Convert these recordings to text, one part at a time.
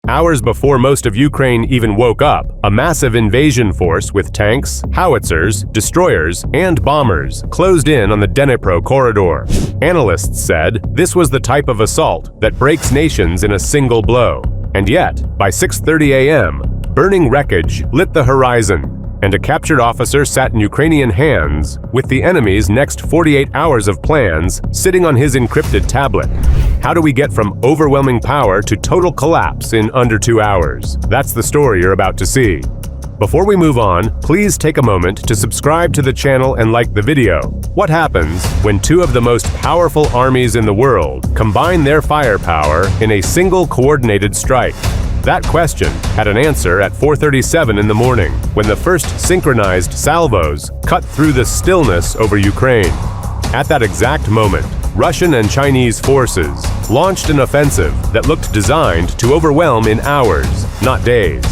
Hours before most of Ukraine even woke up, a massive invasion force with tanks, howitzers, destroyers, and bombers closed in on the Dnipro corridor. Analysts said this was the type of assault that breaks nations in a single blow. And yet, by 6:30 a.m., burning wreckage lit the horizon, and a captured officer sat in Ukrainian hands with the enemy's next 48 hours of plans sitting on his encrypted tablet. How do we get from overwhelming power to total collapse in under 2 hours? That's the story you're about to see. Before we move on, please take a moment to subscribe to the channel and like the video. What happens when two of the most powerful armies in the world combine their firepower in a single coordinated strike? That question had an answer at 4:37 in the morning, when the first synchronized salvos cut through the stillness over Ukraine. At that exact moment, Russian and Chinese forces launched an offensive that looked designed to overwhelm in hours, not days.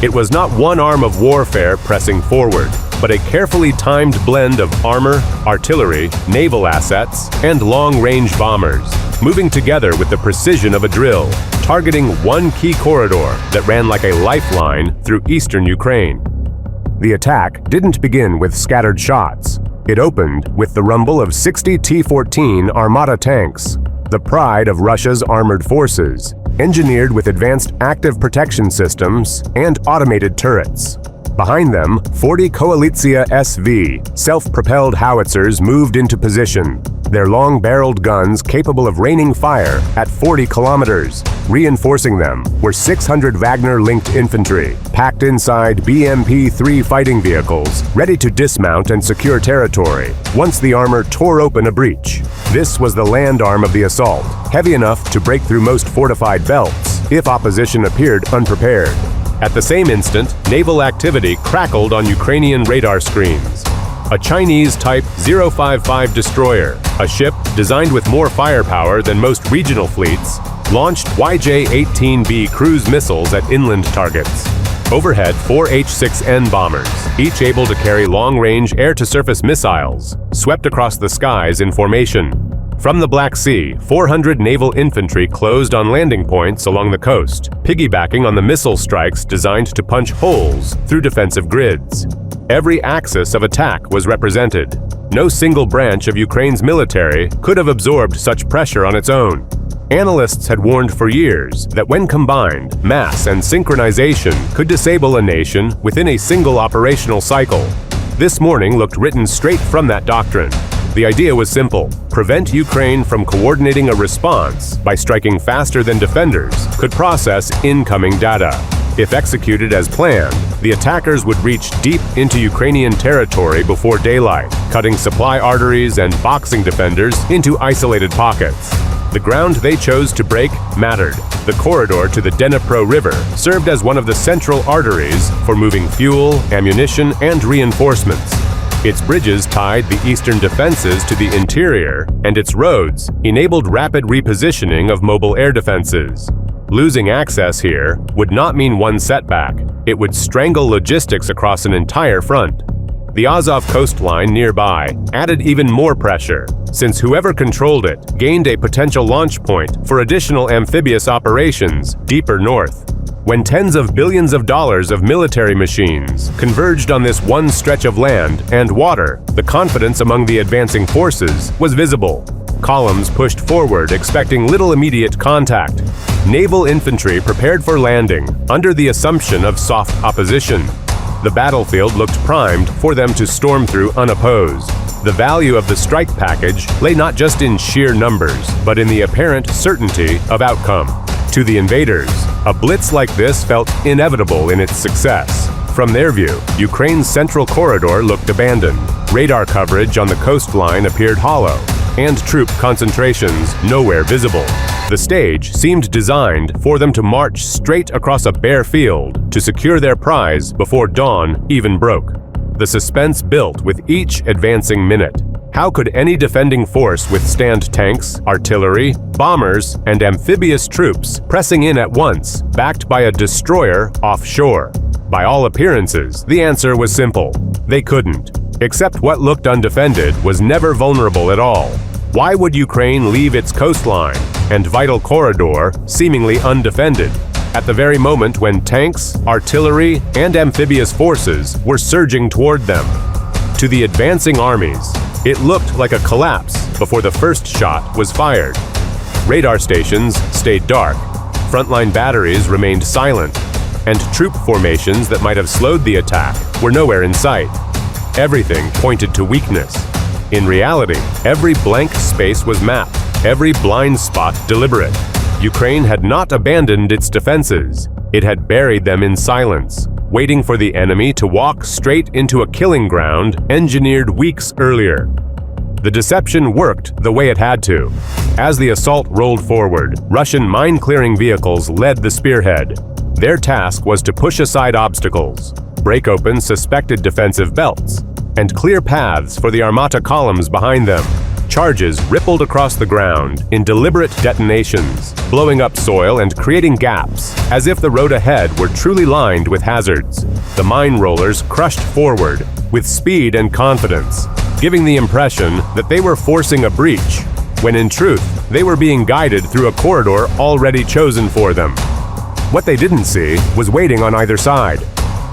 It was not one arm of warfare pressing forward, but a carefully timed blend of armor, artillery, naval assets, and long-range bombers, moving together with the precision of a drill, targeting one key corridor that ran like a lifeline through eastern Ukraine. The attack didn't begin with scattered shots. It opened with the rumble of 60 T-14 Armata tanks, the pride of Russia's armored forces, engineered with advanced active protection systems and automated turrets. Behind them, 40 Koalitsia SV, self-propelled howitzers moved into position, their long-barreled guns capable of raining fire at 40 kilometers. Reinforcing them were 600 Wagner-linked infantry, packed inside BMP-3 fighting vehicles, ready to dismount and secure territory once the armor tore open a breach. This was the land arm of the assault, heavy enough to break through most fortified belts if opposition appeared unprepared. At the same instant, naval activity crackled on Ukrainian radar screens. A Chinese Type 055 destroyer, a ship designed with more firepower than most regional fleets, launched YJ-18B cruise missiles at inland targets. Overhead, 4 H-6N bombers, each able to carry long-range air-to-surface missiles, swept across the skies in formation. From the Black Sea, 400 naval infantry closed on landing points along the coast, piggybacking on the missile strikes designed to punch holes through defensive grids. Every axis of attack was represented. No single branch of Ukraine's military could have absorbed such pressure on its own. Analysts had warned for years that when combined, mass and synchronization could disable a nation within a single operational cycle. This morning looked written straight from that doctrine. The idea was simple: prevent Ukraine from coordinating a response by striking faster than defenders could process incoming data. If executed as planned, the attackers would reach deep into Ukrainian territory before daylight, cutting supply arteries and boxing defenders into isolated pockets. The ground they chose to break mattered. The corridor to the Dnipro River served as one of the central arteries for moving fuel, ammunition, and reinforcements. Its bridges tied the eastern defenses to the interior, and its roads enabled rapid repositioning of mobile air defenses. Losing access here would not mean one setback. It would strangle logistics across an entire front. The Azov coastline nearby added even more pressure, since whoever controlled it gained a potential launch point for additional amphibious operations deeper north. When tens of billions of dollars of military machines converged on this one stretch of land and water, the confidence among the advancing forces was visible. Columns pushed forward, expecting little immediate contact. Naval infantry prepared for landing under the assumption of soft opposition. The battlefield looked primed for them to storm through unopposed. The value of the strike package lay not just in sheer numbers, but in the apparent certainty of outcome. To the invaders, a blitz like this felt inevitable in its success. From their view, Ukraine's central corridor looked abandoned. Radar coverage on the coastline appeared hollow, and troop concentrations nowhere visible. The stage seemed designed for them to march straight across a bare field to secure their prize before dawn even broke. The suspense built with each advancing minute. How could any defending force withstand tanks, artillery, bombers, and amphibious troops pressing in at once, backed by a destroyer offshore? By all appearances, the answer was simple: they couldn't. Except what looked undefended was never vulnerable at all. Why would Ukraine leave its coastline and vital corridor seemingly undefended? at the very moment when tanks, artillery, and amphibious forces were surging toward them. To the advancing armies, it looked like a collapse before the first shot was fired. Radar stations stayed dark, frontline batteries remained silent, and troop formations that might have slowed the attack were nowhere in sight. Everything pointed to weakness. In reality, every blank space was mapped, every blind spot deliberate. Ukraine had not abandoned its defenses. It had buried them in silence, waiting for the enemy to walk straight into a killing ground engineered weeks earlier. The deception worked the way it had to. As the assault rolled forward, Russian mine-clearing vehicles led the spearhead. Their task was to push aside obstacles, break open suspected defensive belts, and clear paths for the Armata columns behind them. Charges rippled across the ground in deliberate detonations, blowing up soil and creating gaps, as if the road ahead were truly lined with hazards. The mine rollers crushed forward with speed and confidence, giving the impression that they were forcing a breach, when in truth, they were being guided through a corridor already chosen for them. What they didn't see was waiting on either side.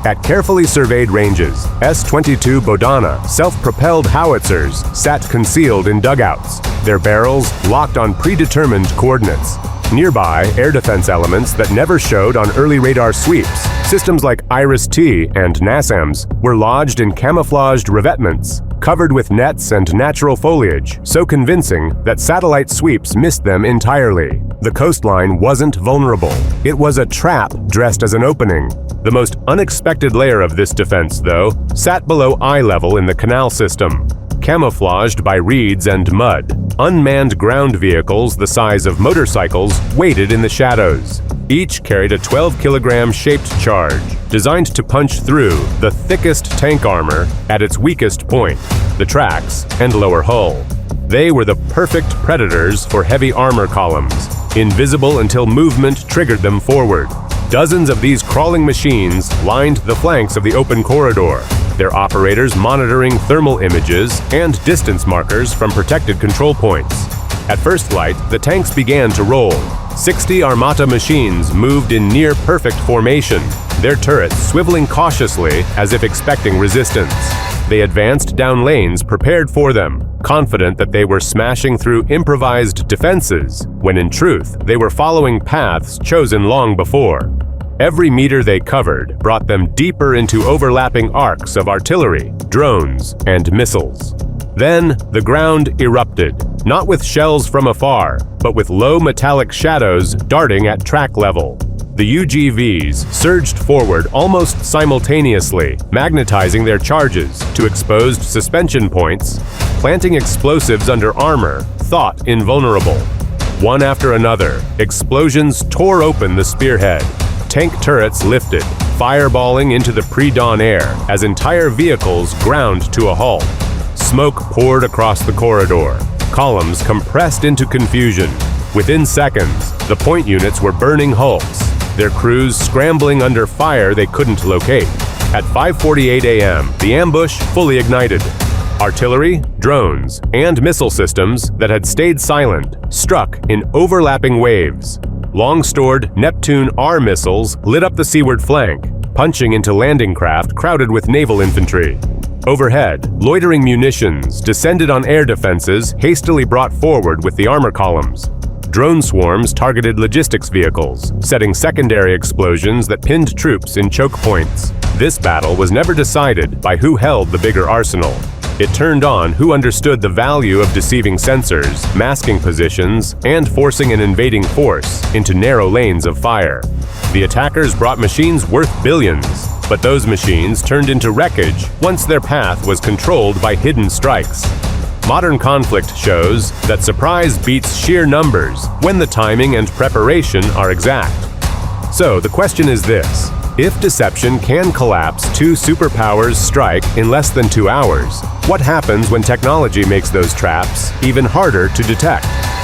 At carefully surveyed ranges, S-22 Bodana self-propelled howitzers sat concealed in dugouts, their barrels locked on predetermined coordinates. Nearby, air defense elements that never showed on early radar sweeps, systems like IRIS-T and NASAMS, were lodged in camouflaged revetments, covered with nets and natural foliage, so convincing that satellite sweeps missed them entirely. The coastline wasn't vulnerable. It was a trap dressed as an opening. The most unexpected layer of this defense, though, sat below eye level in the canal system. Camouflaged by reeds and mud, unmanned ground vehicles the size of motorcycles waited in the shadows. Each carried a 12-kilogram shaped charge, designed to punch through the thickest tank armor at its weakest point, the tracks and lower hull. They were the perfect predators for heavy armor columns, invisible until movement triggered them forward. Dozens of these crawling machines lined the flanks of the open corridor, their operators monitoring thermal images and distance markers from protected control points. At first light, the tanks began to roll. 60 Armata machines moved in near-perfect formation, their turrets swiveling cautiously as if expecting resistance. They advanced down lanes prepared for them, confident that they were smashing through improvised defenses, when in truth, they were following paths chosen long before. Every meter they covered brought them deeper into overlapping arcs of artillery, drones, and missiles. Then, the ground erupted, not with shells from afar, but with low metallic shadows darting at track level. The UGVs surged forward almost simultaneously, magnetizing their charges to exposed suspension points, planting explosives under armor thought invulnerable. One after another, explosions tore open the spearhead. Tank turrets lifted, fireballing into the pre-dawn air as entire vehicles ground to a halt. Smoke poured across the corridor. Columns compressed into confusion. Within seconds, the point units were burning hulks, their crews scrambling under fire they couldn't locate. At 5:48 a.m., the ambush fully ignited. Artillery, drones, and missile systems that had stayed silent struck in overlapping waves. Long-stored Neptune R missiles lit up the seaward flank, punching into landing craft crowded with naval infantry. Overhead, loitering munitions descended on air defenses hastily brought forward with the armor columns. Drone swarms targeted logistics vehicles, setting secondary explosions that pinned troops in choke points. This battle was never decided by who held the bigger arsenal. It turned on who understood the value of deceiving sensors, masking positions, and forcing an invading force into narrow lanes of fire. The attackers brought machines worth billions, but those machines turned into wreckage once their path was controlled by hidden strikes. Modern conflict shows that surprise beats sheer numbers when the timing and preparation are exact. So the question is this: if deception can collapse two superpowers' strike in less than 2 hours, what happens when technology makes those traps even harder to detect?